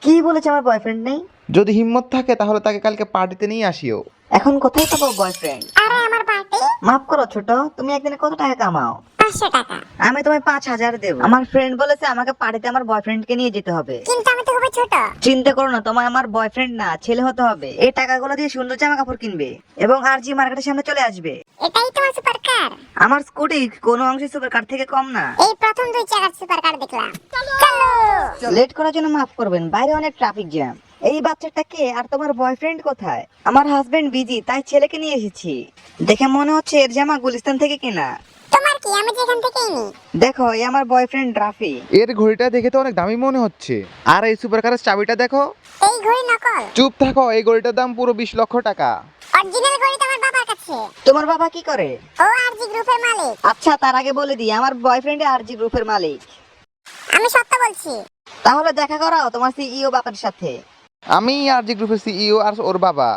কি বলেছে আমার বয়ফ্রেন্ড নেই? যদি হিম্মত থাকে তাহলে তাকে কালকে পার্টিতে নিয়ে আসিও। এখন কোথায় পাবো বয়ফ্রেন্ড? আরে আমার পার্টি মাফ করো ছোট, তুমি একদিনে কত টাকা কামাও? 500 টাকা। আমি তোমায় 5,000 দেবো। আমার ফ্রেন্ড বলেছে আমাকে পার্টিতে আমার বয়ফ্রেন্ডকে নিয়ে যেতে হবে। কিন্তু আমি তো খুবই ছোট। চিন্তা করো না, তোমার আমার বয়ফ্রেন্ড না, ছেলে হতে হবে। এই টাকাগুলো দিয়ে সুন্দর জামা কাপড় কিনবে এবং আরজি মার্কেটের সামনে চলে আসবে। এটাই তোমার সুপার কার? আমার স্কুটি কোনো অংশে সুপার কার থেকে কম না। এই প্রথম 2 চাকার সুপার কার দেখলাম। চলো। লেট করার জন্য মাফ করবেন, বাইরে অনেক ট্রাফিক জ্যাম। এই বাচ্চাটা কে আর তোমার বয়ফ্রেন্ড কোথায়? আমার হাজবেন্ড বিজি, তাই ছেলেকে নিয়ে এসেছি। দেখে মনে হচ্ছে এর জামা গুলিস্তান থেকে কেনা। তোমার কি, আমি যেখান থেকেই নি। দেখো, এই আমার বয়ফ্রেন্ড রাফি। এর ঘড়িটা দেখে তো অনেক দামি মনে হচ্ছে। আর এই সুপার কারের চাবিটা দেখো। এই ঘড়ি নকল। চুপ থাকো, এই ঘড়িটার দাম পুরো 20 লক্ষ টাকা। অরিজিনাল ঘড়ি তো আমার বাবার কাছে। তোমার বাবা কি করে? ও আরজি গ্রুপের মালিক। আচ্ছা, তার আগে বলে দিই, আমার বয়ফ্রেন্ড আরজি গ্রুপের মালিক। আমি সত্য বলছি। তাহলে দেখা করাও তোমার সিইও বাবার সাথে। আমি আরজি গ্রুপের সিইও আর ওর বাবা।